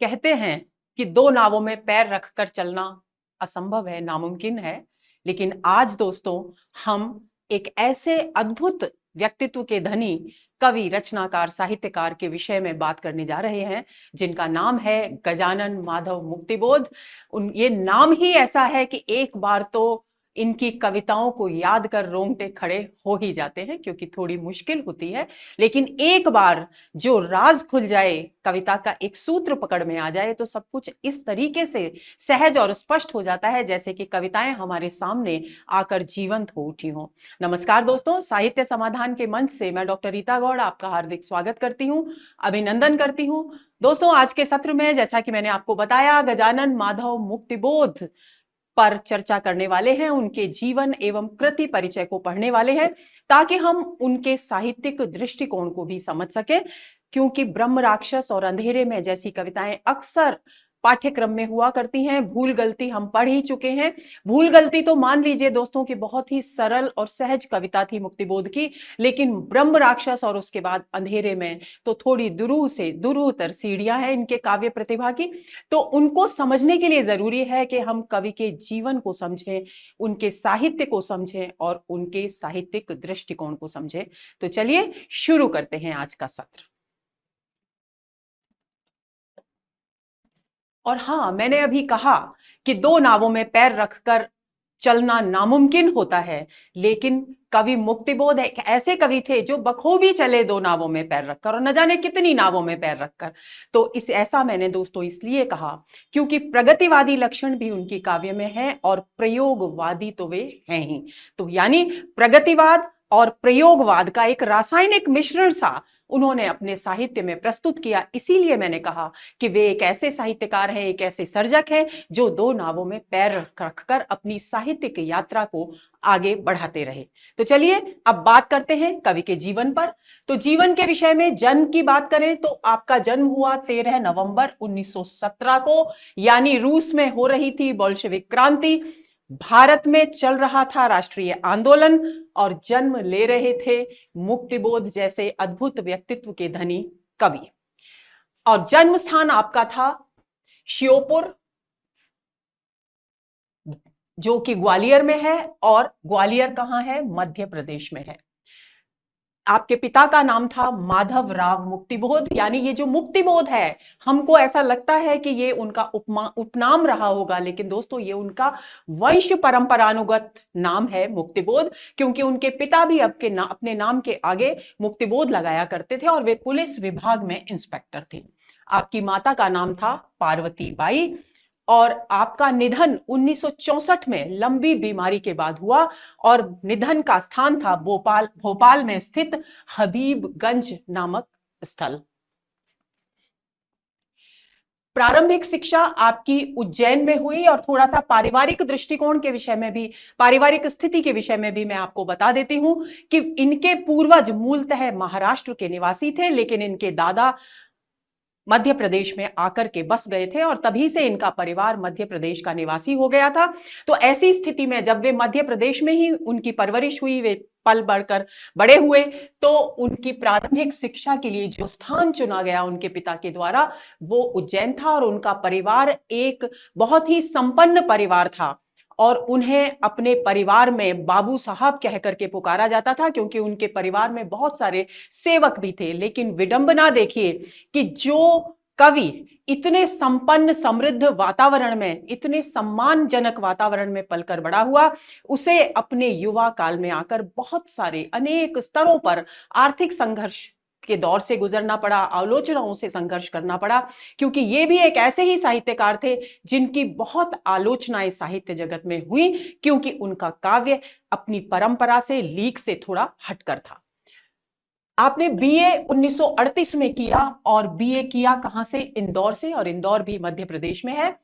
कहते हैं कि दो नावों में पैर रखकर चलना असंभव है, नामुमकिन है। लेकिन आज दोस्तों हम एक ऐसे अद्भुत व्यक्तित्व के धनी कवि, रचनाकार, साहित्यकार के विषय में बात करने जा रहे हैं, जिनका नाम है गजानन माधव मुक्तिबोध। ये नाम ही ऐसा है कि एक बार तो इनकी कविताओं को याद कर रोंगटे खड़े हो ही जाते हैं, क्योंकि थोड़ी मुश्किल होती है। लेकिन एक बार जो राज खुल जाए, कविता का एक सूत्र पकड़ में आ जाए, तो सब कुछ इस तरीके से सहज और स्पष्ट हो जाता है जैसे कि कविताएं हमारे सामने आकर जीवंत हो उठी हों। नमस्कार दोस्तों, साहित्य समाधान के मंच से मैं डॉक्टर रीता गौड़ आपका हार्दिक स्वागत करती हूं, अभिनंदन करती हूं। दोस्तों, आज के सत्र में जैसा कि मैंने आपको बताया, गजानन माधव मुक्तिबोध पर चर्चा करने वाले हैं, उनके जीवन एवं कृति परिचय को पढ़ने वाले हैं, ताकि हम उनके साहित्यिक दृष्टिकोण को भी समझ सके। क्योंकि ब्रह्म राक्षस और अंधेरे में जैसी कविताएं अक्सर पाठ्यक्रम में हुआ करती हैं। भूल गलती हम पढ़ ही चुके हैं। भूल गलती तो मान लीजिए दोस्तों कि बहुत ही सरल और सहज कविता थी मुक्तिबोध की, लेकिन ब्रह्म राक्षस और उसके बाद अंधेरे में तो थोड़ी दुरूह से दुरूहतर सीढ़ियां हैं इनके काव्य प्रतिभा की। तो उनको समझने के लिए जरूरी है कि हम कवि के जीवन को समझें, उनके साहित्य को समझें और उनके साहित्यिक दृष्टिकोण को समझें। तो चलिए शुरू करते हैं आज का सत्र। और हाँ, मैंने अभी कहा कि दो नावों में पैर रखकर चलना नामुमकिन होता है, लेकिन कवि मुक्तिबोध एक ऐसे कवि थे जो बखूबी चले दो नावों में पैर रखकर, और न जाने कितनी नावों में पैर रखकर। तो इस ऐसा मैंने दोस्तों इसलिए कहा क्योंकि प्रगतिवादी लक्षण भी उनकी काव्य में है और प्रयोगवादी तो वे हैं ही। तो यानी प्रगतिवाद और प्रयोगवाद का एक रासायनिक मिश्रण सा उन्होंने अपने साहित्य में प्रस्तुत किया। इसीलिए मैंने कहा कि वे एक ऐसे साहित्यकार हैं, एक ऐसे सर्जक हैं जो दो नावों में पैर रखकर अपनी साहित्यिक यात्रा को आगे बढ़ाते रहे। तो चलिए अब बात करते हैं कवि के जीवन पर। तो जीवन के विषय में जन्म की बात करें तो आपका जन्म हुआ 13 नवंबर 1917 को, यानी रूस में हो रही थी बोल्शेविक क्रांति, भारत में चल रहा था राष्ट्रीय आंदोलन, और जन्म ले रहे थे मुक्तिबोध जैसे अद्भुत व्यक्तित्व के धनी कवि। और जन्म स्थान आपका था श्योपुर, जो कि ग्वालियर में है। और ग्वालियर कहां है? मध्य प्रदेश में है। आपके पिता का नाम था माधव राव मुक्तिबोध। यानी ये जो मुक्तिबोध है, हमको ऐसा लगता है कि ये उनका उपनाम रहा होगा, लेकिन दोस्तों ये उनका वंश परंपरानुगत नाम है मुक्तिबोध, क्योंकि उनके पिता भी अपने नाम के आगे मुक्तिबोध लगाया करते थे और वे पुलिस विभाग में इंस्पेक्टर थे। आपकी माता का नाम था पार्वती बाई, और आपका निधन 1964 में लंबी बीमारी के बाद हुआ, और निधन का स्थान था भोपाल में स्थित हबीबगंज नामक स्थल। प्रारंभिक शिक्षा आपकी उज्जैन में हुई, और थोड़ा सा पारिवारिक दृष्टिकोण के विषय में भी, पारिवारिक स्थिति के विषय में भी मैं आपको बता देती हूं कि इनके पूर्वज मूलतः महाराष्ट्र के निवासी थे, लेकिन इनके दादा मध्य प्रदेश में आकर के बस गए थे और तभी से इनका परिवार मध्य प्रदेश का निवासी हो गया था। तो ऐसी स्थिति में जब वे मध्य प्रदेश में ही उनकी परवरिश हुई, वे पल बढ़कर बड़े हुए, तो उनकी प्रारंभिक शिक्षा के लिए जो स्थान चुना गया उनके पिता के द्वारा वो उज्जैन था। और उनका परिवार एक बहुत ही संपन्न परिवार था, और उन्हें अपने परिवार में बाबू साहब कह करके पुकारा जाता था, क्योंकि उनके परिवार में बहुत सारे सेवक भी थे। लेकिन विडंबना देखिए कि जो कवि इतने संपन्न समृद्ध वातावरण में, इतने सम्मानजनक वातावरण में पलकर बड़ा हुआ, उसे अपने युवा काल में आकर बहुत सारे अनेक स्तरों पर आर्थिक संघर्ष के दौर से गुजरना पड़ा, आलोचनाओं से संघर्ष करना पड़ा, क्योंकि ये भी एक ऐसे ही साहित्यकार थे जिनकी बहुत आलोचनाएं साहित्य जगत में हुई, क्योंकि उनका काव्य अपनी परंपरा से, लीक से थोड़ा हटकर था। आपने बीए 1938 में किया, और बीए किया कहां से? इंदौर से, और इंदौर भी मध्य प्रदेश में है।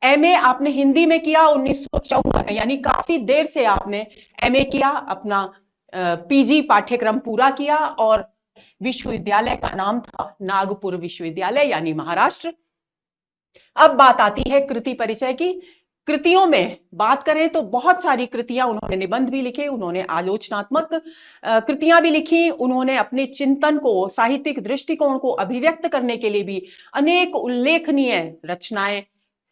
एमए आपने हिंदी में किया 1954 में, यानी काफी देर से आपने एमए किया, अपना पीजी पाठ्यक्रम पूरा किया, और विश्वविद्यालय का नाम था नागपुर विश्वविद्यालय, यानी महाराष्ट्र। अब बात आती है कृति परिचय की। कृतियों में बात करें तो बहुत सारी कृतियां, उन्होंने निबंध भी लिखे, उन्होंने आलोचनात्मक कृतियां भी लिखी, उन्होंने अपने चिंतन को, साहित्यिक दृष्टिकोण को अभिव्यक्त करने के लिए भी अनेक उल्लेखनीय रचनाएं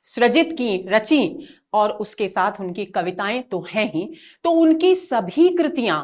सृजित की, रची, और उसके साथ उनकी कविताएं तो हैं ही। तो उनकी सभी कृतियां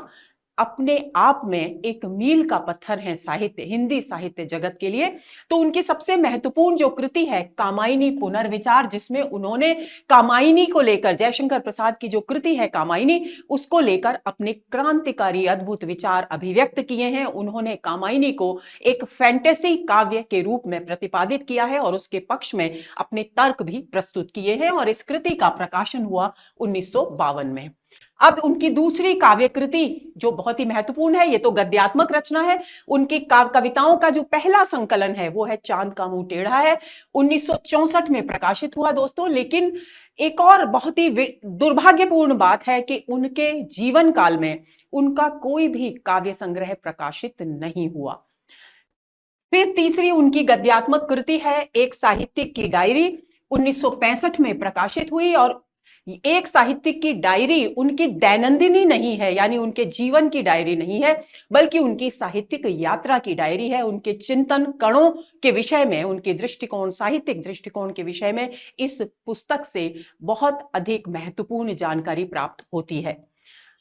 अपने आप में एक मील का पत्थर है साहित्य, हिंदी साहित्य जगत के लिए। तो उनकी सबसे महत्वपूर्ण जो कृति है कामायनी पुनर्विचार, जिसमें उन्होंने कामायनी को लेकर, जयशंकर प्रसाद की जो कृति है कामायनी, उसको लेकर अपने क्रांतिकारी अद्भुत विचार अभिव्यक्त किए हैं। उन्होंने कामायनी को एक फैंटेसी काव्य के रूप में प्रतिपादित किया है और उसके पक्ष में अपने तर्क भी प्रस्तुत किए हैं, और इस कृति का प्रकाशन हुआ 1952 में। अब उनकी दूसरी काव्य कृति जो बहुत ही महत्वपूर्ण है, ये तो गद्यात्मक रचना है, उनकी कविताओं का जो पहला संकलन है वो है चांद का मुंह टेढ़ा है, 1964 में प्रकाशित हुआ दोस्तों। लेकिन एक और बहुत ही दुर्भाग्यपूर्ण बात है कि उनके जीवन काल में उनका कोई भी काव्य संग्रह प्रकाशित नहीं हुआ। फिर तीसरी उनकी गद्यात्मक कृति है एक साहित्यिक की डायरी, 1965 में प्रकाशित हुई। और एक साहित्यिक की डायरी उनकी दैनंदिनी नहीं है, यानी उनके जीवन की डायरी नहीं है, बल्कि उनकी साहित्यिक यात्रा की डायरी है। उनके चिंतन कणों के विषय में, उनके दृष्टिकोण, साहित्यिक दृष्टिकोण के विषय में इस पुस्तक से बहुत अधिक महत्वपूर्ण जानकारी प्राप्त होती है।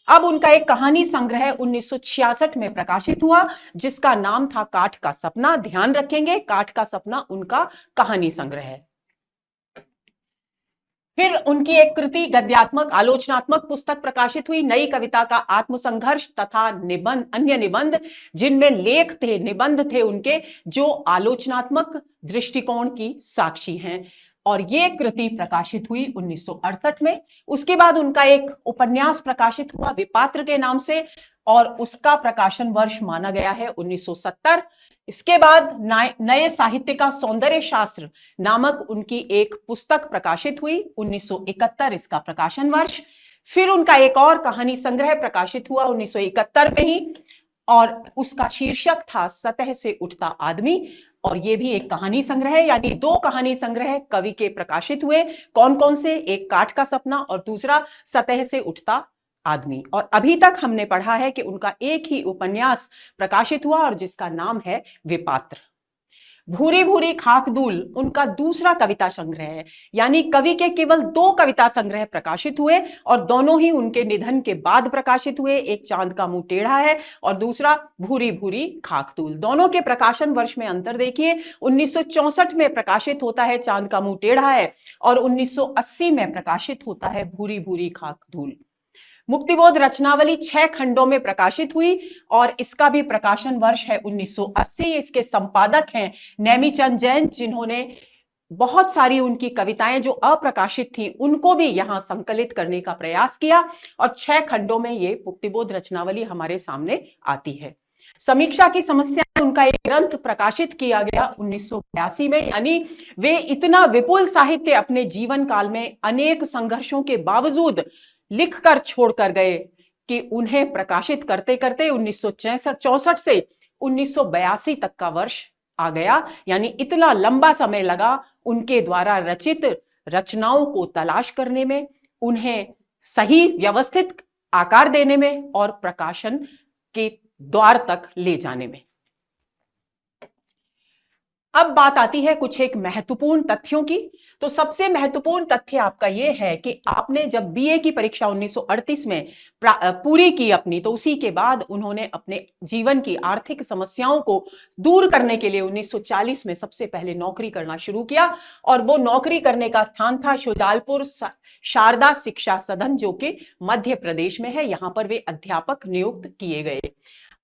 अब उनका एक कहानी संग्रह 1966 में प्रकाशित हुआ, जिसका नाम था काठ का सपना। ध्यान रखेंगे, काठ का सपना उनका कहानी संग्रह है। फिर उनकी एक कृति गद्यात्मक आलोचनात्मक पुस्तक प्रकाशित हुई, नई कविता का आत्मसंघर्ष तथा निबंध, अन्य निबंध, जिनमें लेख थे, निबंध थे उनके, जो आलोचनात्मक दृष्टिकोण की साक्षी हैं। और ये कृति प्रकाशित हुई 1968 में। उसके बाद उनका एक उपन्यास प्रकाशित हुआ विपात्र के नाम से, और उसका प्रकाशन वर्ष माना गया है 1970। इसके बाद नए साहित्य का सौंदर्य शास्त्र नामक उनकी एक पुस्तक प्रकाशित हुई 1971, इसका प्रकाशन वर्ष। फिर उनका एक और कहानी संग्रह प्रकाशित हुआ 1971 में ही, और उसका शीर्षक था सतह से उठता आदमी। और ये भी एक कहानी संग्रह है, यानी दो कहानी संग्रह कवि के प्रकाशित हुए। कौन कौन से? एक काठ का सपना और दूसरा सतह से उठता आदमी। और अभी तक हमने पढ़ा है कि उनका एक ही उपन्यास प्रकाशित हुआ और जिसका नाम है विपात्र। भूरी भूरी खाकदूल उनका दूसरा कविता संग्रह है, यानी कवि के केवल दो कविता संग्रह प्रकाशित हुए और दोनों ही उनके निधन के बाद प्रकाशित हुए। एक चांद का मुंह टेढ़ा है और दूसरा भूरी भूरी खाकदूल। दोनों के प्रकाशन वर्ष में अंतर देखिए, 1964 में प्रकाशित होता है चांद का मुंह टेढ़ा है और 1980 में प्रकाशित होता है भूरी भूरी खाकदूल। मुक्तिबोध रचनावली 6 खंडों में प्रकाशित हुई और इसका भी प्रकाशन वर्ष है 1980। इसके संपादक हैं नेमीचंद जैन, जिन्होंने बहुत सारी उनकी कविताएं जो अप्रकाशित थी उनको भी यहां संकलित करने का प्रयास किया और 6 खंडों में ये मुक्तिबोध रचनावली हमारे सामने आती है। समीक्षा की समस्या, उनका एक ग्रंथ प्रकाशित किया गया 1982 में, यानी वे इतना विपुल साहित्य अपने जीवन काल में अनेक संघर्षों के बावजूद लिखकर छोड़कर गए कि उन्हें प्रकाशित करते करते 1964 से 1982 तक का वर्ष आ गया, यानी इतना लंबा समय लगा उनके द्वारा रचित रचनाओं को तलाश करने में, उन्हें सही व्यवस्थित आकार देने में और प्रकाशन के द्वार तक ले जाने में। अब बात आती है कुछ एक महत्वपूर्ण तथ्यों की। तो सबसे महत्वपूर्ण तथ्य आपका यह है कि आपने जब बीए की परीक्षा 1938 में पूरी की अपनी, तो उसी के बाद उन्होंने अपने जीवन की आर्थिक समस्याओं को दूर करने के लिए 1940 में सबसे पहले नौकरी करना शुरू किया और वो नौकरी करने का स्थान था शुजालपुर शारदा शिक्षा सदन, जो कि मध्य प्रदेश में है। यहां पर वे अध्यापक नियुक्त किए गए।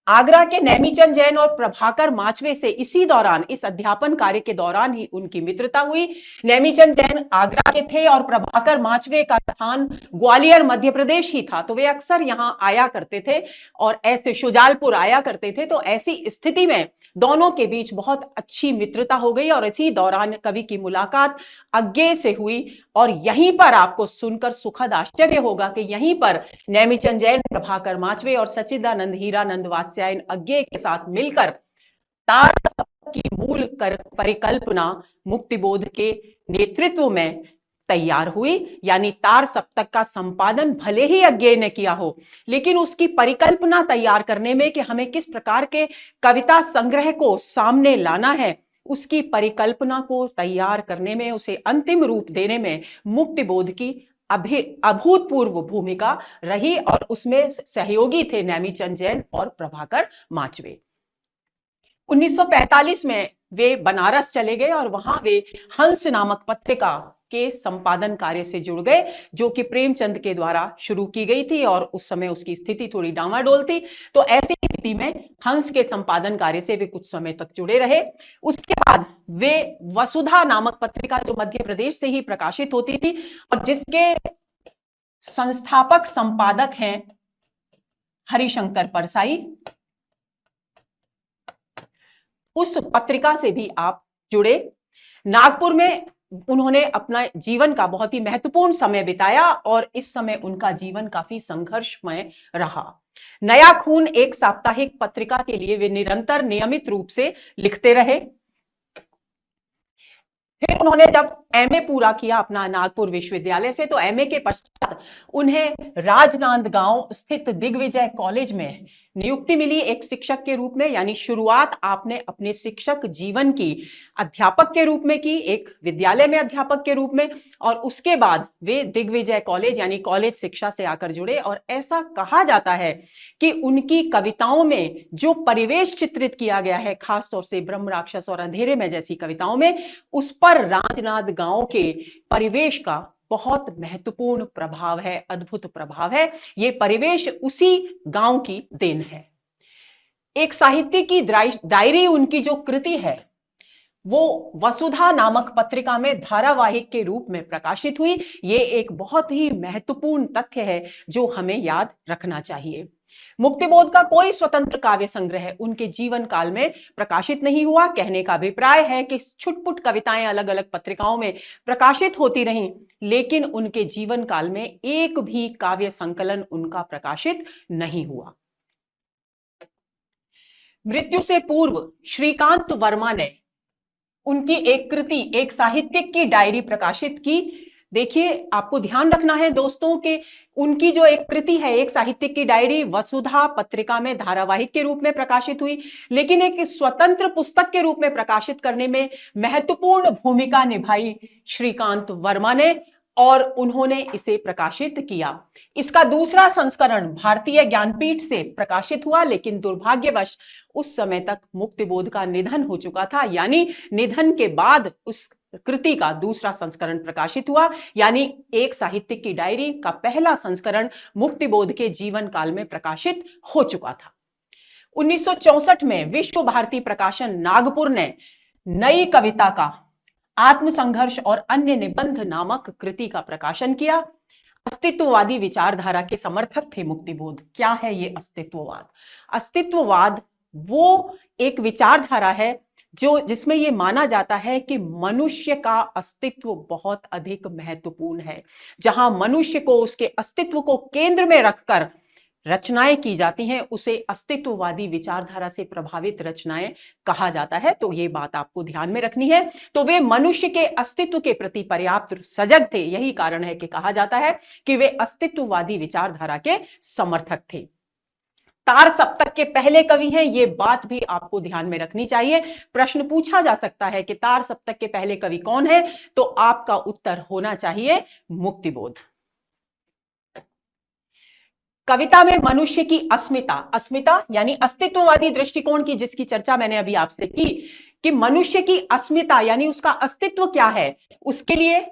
आगरा के नेमीचंद जैन और प्रभाकर माचवे से इसी दौरान, इस अध्यापन कार्य के दौरान ही उनकी मित्रता हुई। नेमीचंद जैन आगरा के थे और प्रभाकर माचवे का स्थान ग्वालियर मध्य प्रदेश ही था, तो वे अक्सर यहां आया करते थे और ऐसे शुजालपुर आया करते थे। तो ऐसी स्थिति में दोनों के बीच बहुत अच्छी मित्रता हो गई और इसी दौरान कवि की मुलाकात अज्ञे से हुई। और यहीं पर आपको सुनकर सुखद आश्चर्य होगा कि यहीं पर नेमीचंद जैन, प्रभाकर माचवे और सच्चिदानंद हीरानंद वात्स्यायन अज्ञे के साथ मिलकर तार की मूल परिकल्पना मुक्तिबोध के नेतृत्व में तैयार हुई, यानी तार सप्तक का संपादन भले ही अज्ञेय ने किया हो, लेकिन उसकी परिकल्पना तैयार करने में कि हमें किस प्रकार के कविता संग्रह को सामने लाना है, उसकी परिकल्पना को तैयार करने में, उसे अंतिम रूप देने में मुक्तिबोध की अभूतपूर्व भूमिका रही और उसमें सहयोगी थे नेमीचंद जैन और प्रभाकर माचवे। 1945 में वे बनारस चले गए और वहां वे हंस नामक पत्रिका के संपादन कार्य से जुड़ गए, जो कि प्रेमचंद के द्वारा शुरू की गई थी और उस समय उसकी स्थिति थोड़ी डामाडोल थी। तो ऐसी स्थिति में हंस के संपादन कार्य से वे कुछ समय तक जुड़े रहे। उसके बाद वे वसुधा नामक पत्रिका, जो मध्य प्रदेश से ही प्रकाशित होती थी और जिसके संस्थापक संपादक हैं हरिशंकर परसाई, उस पत्रिका से भी आप जुड़े। नागपुर में उन्होंने अपना जीवन का बहुत ही महत्वपूर्ण समय बिताया और इस समय उनका जीवन काफी संघर्षमय रहा। नया खून एक साप्ताहिक पत्रिका के लिए वे निरंतर नियमित रूप से लिखते रहे। फिर उन्होंने जब एमए पूरा किया अपना नागपुर विश्वविद्यालय से, तो एमए के पश्चात उन्हें राजनांदगांव स्थित दिग्विजय कॉलेज में नियुक्ति मिली एक शिक्षक के रूप में। यानी शुरुआत आपने अपने शिक्षक जीवन की अध्यापक के रूप में की, एक विद्यालय में अध्यापक के रूप में, और उसके बाद वे दिग्विजय कॉलेज यानी कॉलेज शिक्षा से आकर जुड़े। और ऐसा कहा जाता है कि उनकी कविताओं में जो परिवेश चित्रित किया गया है, खासतौर से ब्रह्म राक्षस और अंधेरे में जैसी कविताओं में, उस पर राजनांदगांव के परिवेश का बहुत महत्वपूर्ण प्रभाव है, अद्भुत प्रभाव है। ये परिवेश उसी गांव की देन है। एक साहित्य की डायरी उनकी जो कृति है वो वसुधा नामक पत्रिका में धारावाहिक के रूप में प्रकाशित हुई। ये एक बहुत ही महत्वपूर्ण तथ्य है जो हमें याद रखना चाहिए। मुक्तिबोध का कोई स्वतंत्र काव्य संग्रह उनके जीवन काल में प्रकाशित नहीं हुआ। कहने का अभिप्राय है कि छुटपुट कविताएं अलग अलग पत्रिकाओं में प्रकाशित होती रहीं, लेकिन उनके जीवन काल में एक भी काव्य संकलन उनका प्रकाशित नहीं हुआ। मृत्यु से पूर्व श्रीकांत वर्मा ने उनकी एक कृति, एक साहित्यिक की डायरी प्रकाशित की। देखिए, आपको ध्यान रखना है दोस्तों कि उनकी जो एक कृति है, एक साहित्यिक की डायरी, वसुधा पत्रिका में धारावाहिक के रूप में प्रकाशित हुई, लेकिन एक स्वतंत्र पुस्तक के रूप में प्रकाशित करने में महत्वपूर्ण भूमिका निभाई श्रीकांत वर्मा ने और उन्होंने इसे प्रकाशित किया। इसका दूसरा संस्करण भारतीय ज्ञानपीठ से प्रकाशित हुआ, लेकिन दुर्भाग्यवश उस समय तक मुक्तिबोध का निधन हो चुका था। यानी निधन के बाद उस कृति का दूसरा संस्करण प्रकाशित हुआ। यानी एक साहित्यिक की डायरी का पहला संस्करण मुक्तिबोध के जीवन काल में प्रकाशित हो चुका था। 1964 में विश्व भारती प्रकाशन नागपुर ने नई कविता का आत्मसंघर्ष और अन्य निबंध नामक कृति का प्रकाशन किया। अस्तित्ववादी विचारधारा के समर्थक थे मुक्तिबोध। क्या है ये अस्तित्ववाद? अस्तित्ववाद वो एक विचारधारा है जिसमें ये माना जाता है कि मनुष्य का अस्तित्व बहुत अधिक महत्वपूर्ण है। जहां मनुष्य को, उसके अस्तित्व को केंद्र में रखकर रचनाएं की जाती हैं, उसे अस्तित्ववादी विचारधारा से प्रभावित रचनाएं कहा जाता है। तो ये बात आपको ध्यान में रखनी है। तो वे मनुष्य के अस्तित्व के प्रति पर्याप्त सजग थे। यही कारण है कि कहा जाता है कि वे अस्तित्ववादी विचारधारा के समर्थक थे। तार सप्तक के पहले कवि हैं, ये बात भी आपको ध्यान में रखनी चाहिए। प्रश्न पूछा जा सकता है कि तार सप्तक के पहले कवि कौन है, तो आपका उत्तर होना चाहिए मुक्तिबोध। कविता में मनुष्य की अस्मिता यानी अस्तित्ववादी दृष्टिकोण की, जिसकी चर्चा मैंने अभी आपसे की, कि मनुष्य की अस्मिता यानी उसका अस्तित्व क्या है, उसके लिए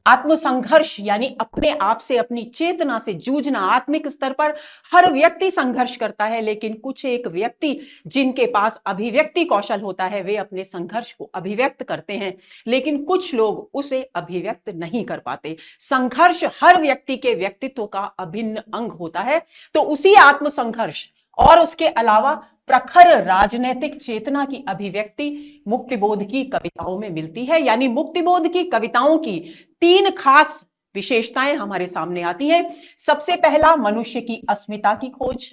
आत्मसंघर्ष यानी अपने आप से, अपनी चेतना से जूझना। आत्मिक स्तर पर हर व्यक्ति संघर्ष करता है, लेकिन कुछ एक व्यक्ति जिनके पास अभिव्यक्ति कौशल होता है, वे अपने संघर्ष को अभिव्यक्त करते हैं, लेकिन कुछ लोग उसे अभिव्यक्त नहीं कर पाते। संघर्ष हर व्यक्ति के व्यक्तित्व का अभिन्न अंग होता है। तो उसी आत्मसंघर्ष और उसके अलावा प्रखर राजनैतिक चेतना की अभिव्यक्ति मुक्तिबोध की कविताओं में मिलती है। यानी मुक्तिबोध की कविताओं की तीन खास विशेषताएं हमारे सामने आती हैं। सबसे पहला, मनुष्य की अस्मिता की खोज,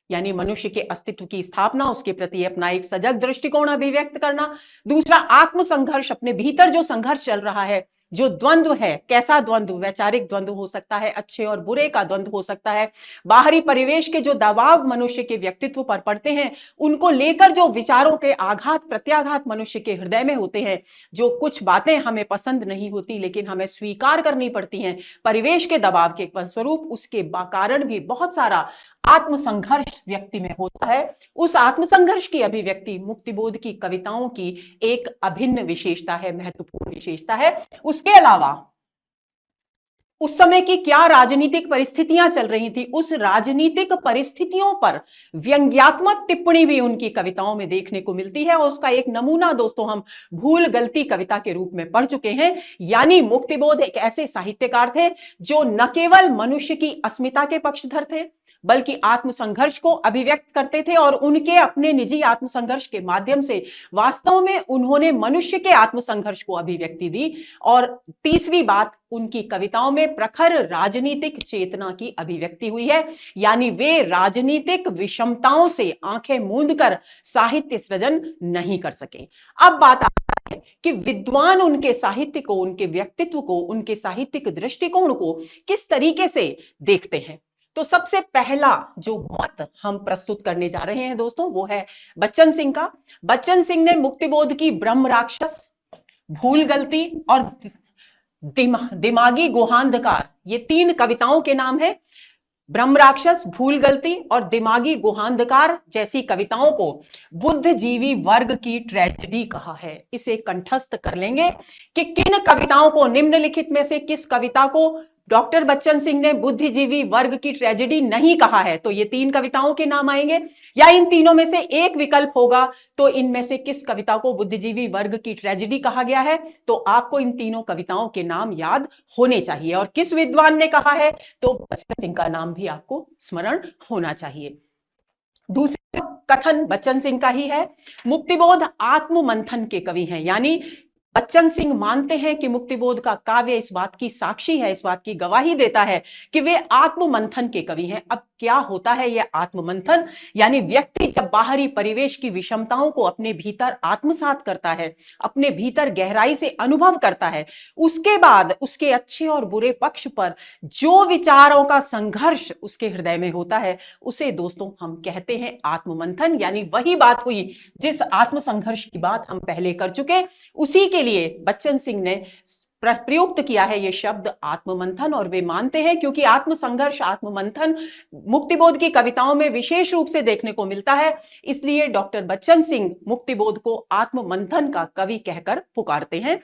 यानी मनुष्य के अस्तित्व की स्थापना, उसके प्रति अपना एक सजग दृष्टिकोण अभिव्यक्त करना। दूसरा, आत्मसंघर्ष, अपने भीतर जो संघर्ष चल रहा है जो द्वंद्व है, कैसा द्वंद्व, वैचारिक द्वंद्व हो सकता है, अच्छे और बुरे का द्वंद्व हो सकता है, बाहरी परिवेश के जो दबाव मनुष्य के व्यक्तित्व पर पड़ते हैं, उनको लेकर जो विचारों के आघात प्रत्याघात मनुष्य के हृदय में होते हैं, जो कुछ बातें हमें पसंद नहीं होती लेकिन हमें स्वीकार करनी पड़ती हैं परिवेश के दबाव के फलस्वरूप, उसके कारण भी बहुत सारा आत्मसंघर्ष व्यक्ति में होता है। उस आत्मसंघर्ष की अभिव्यक्ति मुक्तिबोध की कविताओं की एक अभिन्न विशेषता है, महत्वपूर्ण विशेषता है। उसके अलावा उस समय की क्या राजनीतिक परिस्थितियां चल रही थी, उस राजनीतिक परिस्थितियों पर व्यंग्यात्मक टिप्पणी भी उनकी कविताओं में देखने को मिलती है। और उसका एक नमूना दोस्तों हम भूल गलती कविता के रूप में पढ़ चुके हैं। यानी मुक्तिबोध एक ऐसे साहित्यकार थे जो न केवल मनुष्य की अस्मिता के पक्षधर थे बल्कि आत्मसंघर्ष को अभिव्यक्त करते थे, और उनके अपने निजी आत्मसंघर्ष के माध्यम से वास्तव में उन्होंने मनुष्य के आत्मसंघर्ष को अभिव्यक्ति दी। और तीसरी बात, उनकी कविताओं में प्रखर राजनीतिक चेतना की अभिव्यक्ति हुई है, यानी वे राजनीतिक विषमताओं से आंखें मूंदकर साहित्य सृजन नहीं कर सके। अब बात आती है कि विद्वान उनके साहित्य को, उनके व्यक्तित्व को, उनके साहित्यिक दृष्टिकोण को किस तरीके से देखते हैं। तो सबसे पहला जो मत हम प्रस्तुत करने जा रहे हैं दोस्तों, वो है बच्चन सिंह का। बच्चन सिंह ने मुक्तिबोध की ब्रह्म राक्षस, भूल गलती और दिमागी गुहांधकार, ये 3 कविताओं के नाम है। ब्रह्म राक्षस, भूल गलती और दिमागी गुहांधकार जैसी कविताओं को बुद्धिजीवी वर्ग की ट्रेजेडी कहा है। इसे कंठस्थ कर लेंगे कि किन कविताओं को, निम्नलिखित में से किस कविता को डॉक्टर बच्चन सिंह ने बुद्धिजीवी वर्ग की ट्रेजेडी नहीं कहा है। तो ये 3 कविताओं के नाम आएंगे, या इन तीनों में से एक विकल्प होगा। तो इनमें से किस कविता को बुद्धिजीवी वर्ग की ट्रेजेडी कहा गया है, तो आपको इन तीनों कविताओं के नाम याद होने चाहिए। और किस विद्वान ने कहा है, तो बच्चन सिंह का नाम भी आपको स्मरण होना चाहिए। दूसरा कथन बच्चन सिंह का ही है। मुक्तिबोध आत्ममंथन के कवि हैं, यानी बच्चन सिंह मानते हैं कि मुक्तिबोध का काव्य इस बात की साक्षी है, इस बात की गवाही देता है कि वे आत्ममंथन के कवि हैं। अब क्या होता है यह आत्ममंथन, यानी व्यक्ति जब बाहरी परिवेश की विषमताओं को अपने भीतर आत्मसात करता है, अपने भीतर गहराई से अनुभव करता है, उसके बाद उसके अच्छे और बुरे पक्ष पर जो विचारों का संघर्ष उसके हृदय में होता है, उसे दोस्तों हम कहते हैं आत्ममंथन। यानी वही बात हुई जिस आत्मसंघर्ष की बात हम पहले कर चुके, उसी के लिए बच्चन सिंह ने प्रयुक्त किया है यह शब्द आत्ममंथन। और वे मानते हैं क्योंकि आत्मसंघर्ष, आत्ममंथन मुक्तिबोध की कविताओं में विशेष रूप से देखने को मिलता है, इसलिए डॉक्टर बच्चन सिंह मुक्तिबोध को आत्ममंथन का कवि कहकर पुकारते हैं।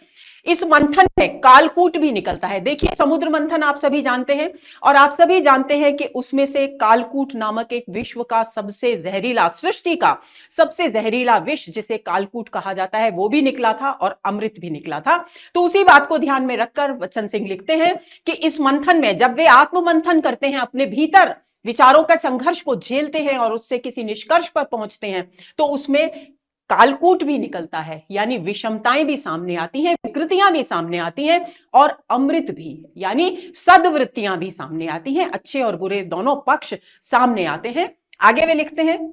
इस मंथन में कालकूट भी निकलता है। देखिए, समुद्र मंथन आप सभी जानते हैं, और आप सभी जानते हैं कि उसमें से कालकूट नामक एक विश्व का सबसे जहरीला, सृष्टि का सबसे जहरीला विष जिसे कालकूट कहा जाता है, वो भी निकला था और अमृत भी निकला था। तो उसी बात को ध्यान में रखकर बच्चन सिंह लिखते हैं कि इस मंथन में जब वे आत्ममंथन करते हैं, अपने भीतर विचारों का संघर्ष को झेलते हैं और उससे किसी निष्कर्ष पर पहुंचते हैं, तो उसमें कालकूट भी निकलता है, यानी विषमताएं भी सामने आती हैं, विकृतियां भी सामने आती हैं, और अमृत भी, यानी सद्वृत्तियां भी सामने आती हैं। अच्छे और बुरे दोनों पक्ष सामने आते हैं। आगे वे लिखते हैं,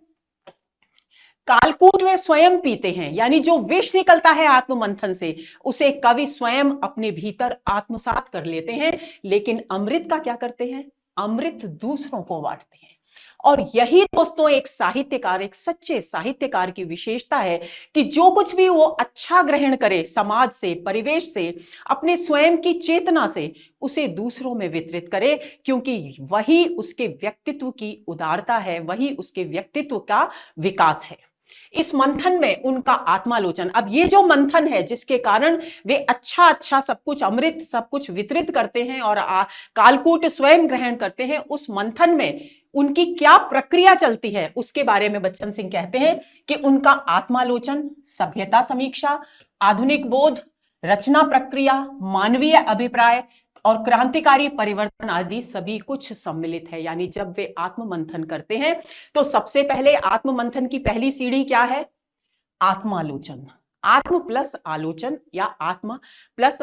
कालकूट वे स्वयं पीते हैं, यानी जो विष निकलता है आत्ममंथन से, उसे कवि स्वयं अपने भीतर आत्मसात कर लेते हैं। लेकिन अमृत का क्या करते हैं, अमृत दूसरों को बांटते हैं। और यही दोस्तों एक साहित्यकार, एक सच्चे साहित्यकार की विशेषता है कि जो कुछ भी वो अच्छा ग्रहण करे समाज से, परिवेश से, अपने स्वयं की चेतना से, उसे दूसरों में वितरित करे, क्योंकि वही उसके व्यक्तित्व की उदारता है, वही उसके व्यक्तित्व का विकास है। इस मंथन में उनका आत्मालोचन, अब ये जो मंथन है जिसके कारण वे अच्छा सब कुछ, अमृत सब कुछ वितरित करते हैं और कालकूट स्वयं ग्रहण करते हैं, उस मंथन में उनकी क्या प्रक्रिया चलती है उसके बारे में बच्चन सिंह कहते हैं कि उनका आत्मालोचन, सभ्यता समीक्षा, आधुनिक बोध, रचना प्रक्रिया, मानवीय अभिप्राय और क्रांतिकारी परिवर्तन आदि सभी कुछ सम्मिलित है। यानी जब वे आत्ममंथन करते हैं तो सबसे पहले आत्ममंथन की पहली सीढ़ी क्या है, आत्मालोचन। आत्म प्लस आलोचन या आत्मा प्लस,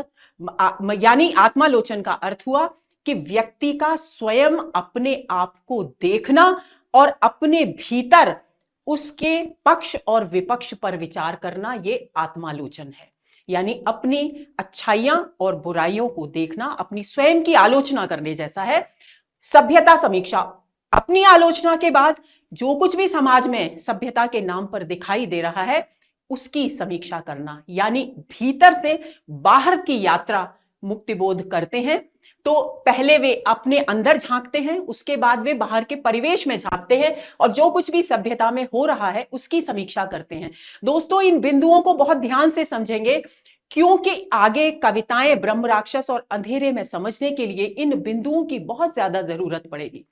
यानी आत्मालोचन का अर्थ हुआ कि व्यक्ति का स्वयं अपने आप को देखना और अपने भीतर उसके पक्ष और विपक्ष पर विचार करना, ये आत्मालोचन है। यानी अपनी अच्छाइयां और बुराइयों को देखना, अपनी स्वयं की आलोचना करने जैसा है। सभ्यता समीक्षा, अपनी आलोचना के बाद जो कुछ भी समाज में सभ्यता के नाम पर दिखाई दे रहा है उसकी समीक्षा करना, यानी भीतर से बाहर की यात्रा मुक्तिबोध करते हैं। तो पहले वे अपने अंदर झांकते हैं, उसके बाद वे बाहर के परिवेश में झांकते हैं और जो कुछ भी सभ्यता में हो रहा है उसकी समीक्षा करते हैं। दोस्तों, इन बिंदुओं को बहुत ध्यान से समझेंगे क्योंकि आगे कविताएं ब्रह्म राक्षस और अंधेरे में समझने के लिए इन बिंदुओं की बहुत ज्यादा जरूरत पड़ेगी।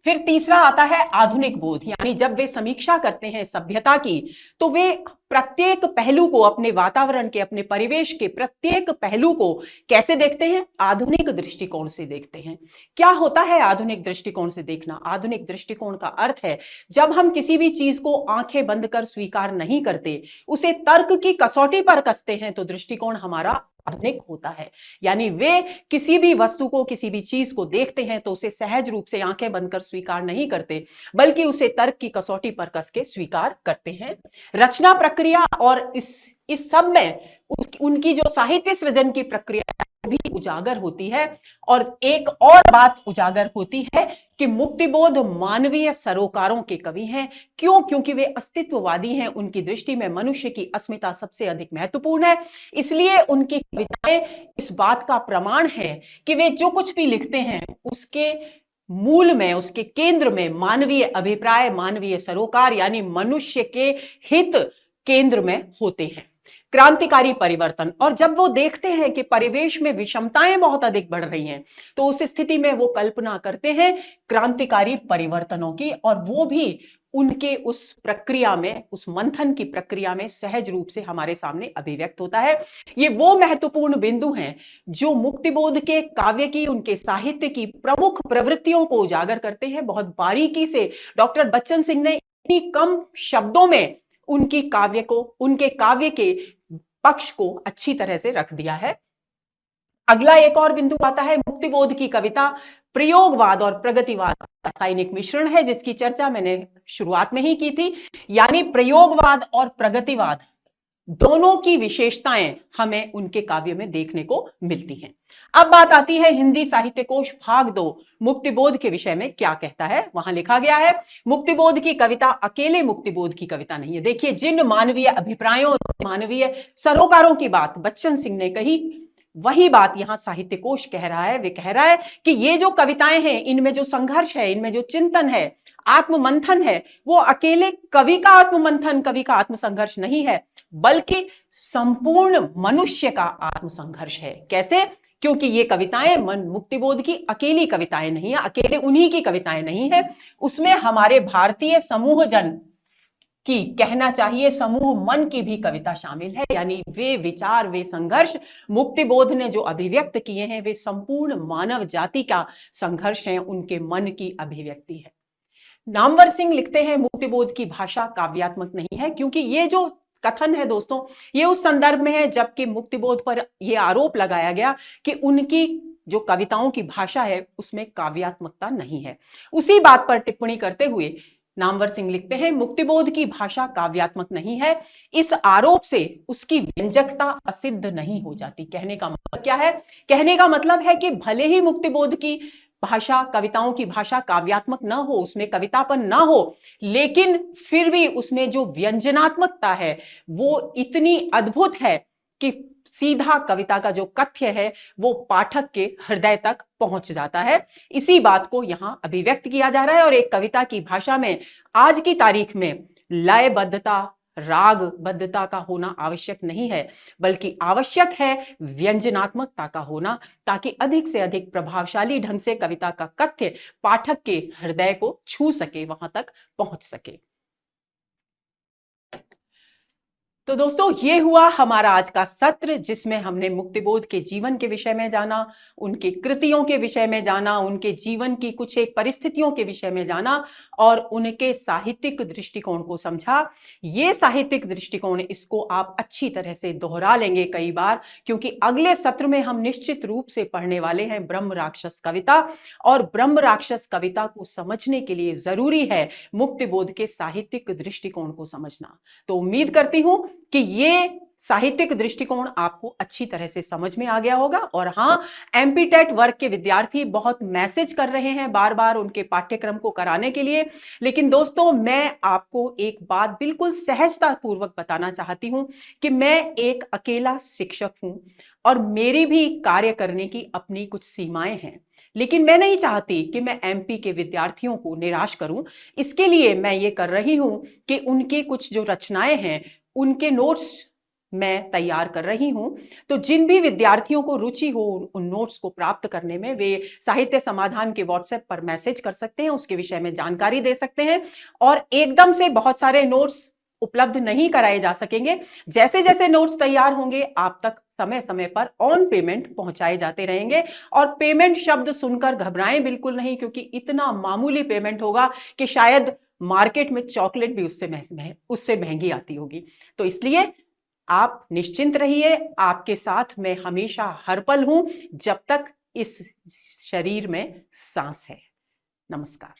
फिर तीसरा आता है आधुनिक बोध, यानी जब वे समीक्षा करते हैं सभ्यता की तो वे प्रत्येक पहलू को, अपने वातावरण के, अपने परिवेश के प्रत्येक पहलू को कैसे देखते हैं? आधुनिक दृष्टिकोण से देखते हैं। क्या होता है आधुनिक दृष्टिकोण से देखना? आधुनिक दृष्टिकोण का अर्थ है जब हम किसी भी चीज को आंखें बंद कर स्वीकार नहीं करते, उसे तर्क की कसौटी पर कसते हैं, तो दृष्टिकोण हमारा आधुनिक होता है। यानी वे किसी भी वस्तु को, किसी भी चीज को देखते हैं तो उसे सहज रूप से आंखें बंद कर स्वीकार नहीं करते, बल्कि उसे तर्क की कसौटी पर कस के स्वीकार करते हैं। रचना प्रक्रिया और इस सब में उनकी जो साहित्य सृजन की प्रक्रिया भी उजागर होती है। और एक और बात उजागर होती है कि मुक्तिबोध मानवीय सरोकारों के कवि हैं। क्यों? क्योंकि वे अस्तित्ववादी हैं। उनकी दृष्टि में मनुष्य की अस्मिता सबसे अधिक महत्वपूर्ण है। इसलिए उनकी कविताएं इस बात का प्रमाण है कि वे जो कुछ भी लिखते हैं उसके मूल में, उसके केंद्र में मानवीय अभिप्राय, मानवीय सरोकार यानी मनुष्य के हित केंद्र में होते हैं। क्रांतिकारी परिवर्तन, और जब वो देखते हैं कि परिवेश में विषमताएं बहुत अधिक बढ़ रही हैं तो उस स्थिति में वो कल्पना करते हैं क्रांतिकारी परिवर्तनों की, और वो भी उनके उस प्रक्रिया में, उस मंथन की प्रक्रिया में सहज रूप से हमारे सामने अभिव्यक्त होता है। ये वो महत्वपूर्ण बिंदु हैं जो मुक्तिबोध के काव्य की, उनके साहित्य की प्रमुख प्रवृत्तियों को उजागर करते हैं। बहुत बारीकी से डॉक्टर बच्चन सिंह ने इतनी कम शब्दों में उनकी काव्य को, उनके काव्य के पक्ष को अच्छी तरह से रख दिया है। अगला एक और बिंदु आता है मुक्तिबोध की कविता प्रयोगवाद और प्रगतिवाद रासायनिक मिश्रण है, जिसकी चर्चा मैंने शुरुआत में ही की थी। यानी प्रयोगवाद और प्रगतिवाद दोनों की विशेषताएं हमें उनके काव्य में देखने को मिलती हैं। अब बात आती है हिंदी साहित्य कोश भाग 2 मुक्तिबोध के विषय में क्या कहता है। वहां लिखा गया है मुक्तिबोध की कविता अकेले मुक्तिबोध की कविता नहीं है। देखिए, जिन मानवीय अभिप्रायों, मानवीय सरोकारों की बात बच्चन सिंह ने कही, वही बात यहां साहित्य कोश कह रहा है। वे कह रहा है कि ये जो कविताएं हैं, इनमें जो संघर्ष है, इनमें जो चिंतन है, आत्ममंथन है, वो अकेले कवि का आत्ममंथन, कवि का आत्मसंघर्ष नहीं है, बल्कि संपूर्ण मनुष्य का आत्मसंघर्ष है। कैसे? क्योंकि ये कविताएं मुक्तिबोध की अकेली कविताएं नहीं है, अकेले उन्हीं की कविताएं नहीं है, उसमें हमारे भारतीय समूह जन की, कहना चाहिए समूह मन की भी कविता शामिल है। यानी वे विचार, वे संघर्ष मुक्तिबोध ने जो अभिव्यक्त किए हैं, वे संपूर्ण मानव जाति का संघर्ष है, उनके मन की अभिव्यक्ति है। नामवर सिंह लिखते हैं मुक्तिबोध की भाषा काव्यात्मक नहीं है, क्योंकि ये जो कथन है दोस्तों, ये उस संदर्भ में है जबकि मुक्तिबोध पर यह आरोप लगाया गया कि उनकी जो कविताओं की भाषा है उसमें काव्यात्मकता नहीं है। उसी बात पर टिप्पणी करते हुए नामवर सिंह लिखते हैं मुक्तिबोध की भाषा काव्यात्मक नहीं है। इस आरोप से उसकी व्यंजकता असिद्ध नहीं हो जाती। कहने का मतलब क्या है? कहने का मतलब है कि भले ही मुक्तिबोध की भाषा, कविताओं की भाषा काव्यात्मक ना हो, उसमें कवितापन ना हो, लेकिन फिर भी उसमें जो व्यंजनात्मकता है वो इतनी अद्भुत है कि सीधा कविता का जो कथ्य है वो पाठक के हृदय तक पहुंच जाता है। इसी बात को यहां अभिव्यक्त किया जा रहा है। और एक कविता की भाषा में आज की तारीख में लयबद्धता, रागबद्धता का होना आवश्यक नहीं है, बल्कि आवश्यक है व्यंजनात्मकता का होना, ताकि अधिक से अधिक प्रभावशाली ढंग से कविता का कथ्य पाठक के हृदय को छू सके, वहां तक पहुंच सके। तो दोस्तों, ये हुआ हमारा आज का सत्र, जिसमें हमने मुक्तिबोध के जीवन के विषय में जाना, उनकी कृतियों के विषय में जाना, उनके जीवन की कुछ एक परिस्थितियों के विषय में जाना और उनके साहित्यिक दृष्टिकोण को समझा। ये साहित्यिक दृष्टिकोण, इसको आप अच्छी तरह से दोहरा लेंगे कई बार, क्योंकि अगले सत्र में हम निश्चित रूप से पढ़ने वाले हैं ब्रह्म राक्षस कविता। और ब्रह्म राक्षस कविता को समझने के लिए जरूरी है मुक्तिबोध के साहित्यिक दृष्टिकोण को समझना। तो उम्मीद करती हूं कि ये साहित्यिक दृष्टिकोण आपको अच्छी तरह से समझ में आ गया होगा। और हाँ, एमपी टेट वर्ग के विद्यार्थी बहुत मैसेज कर रहे हैं बार बार उनके पाठ्यक्रम को कराने के लिए, लेकिन दोस्तों मैं आपको एक बात बिल्कुल सहजता पूर्वक बताना चाहती हूं कि मैं एक अकेला शिक्षक हूं और मेरी भी कार्य करने की अपनी कुछ सीमाएं हैं। लेकिन मैं नहीं चाहती कि मैं एमपी के विद्यार्थियों को निराश करूं। इसके लिए मैं ये कर रही हूं कि उनके कुछ जो रचनाएं हैं उनके नोट्स मैं तैयार कर रही हूं। तो जिन भी विद्यार्थियों को रुचि हो उन नोट्स को प्राप्त करने में, वे साहित्य समाधान के व्हाट्सएप पर मैसेज कर सकते हैं, उसके विषय में जानकारी दे सकते हैं। और एकदम से बहुत सारे नोट्स उपलब्ध नहीं कराए जा सकेंगे। जैसे जैसे नोट्स तैयार होंगे आप तक समय समय पर ऑन पेमेंट पहुंचाए जाते रहेंगे। और पेमेंट शब्द सुनकर घबराएं बिल्कुल नहीं, क्योंकि इतना मामूली पेमेंट होगा कि शायद मार्केट में चॉकलेट भी उससे महंगी आती होगी। तो इसलिए आप निश्चिंत रहिए, आपके साथ मैं हमेशा हर पल हूं जब तक इस शरीर में सांस है। नमस्कार।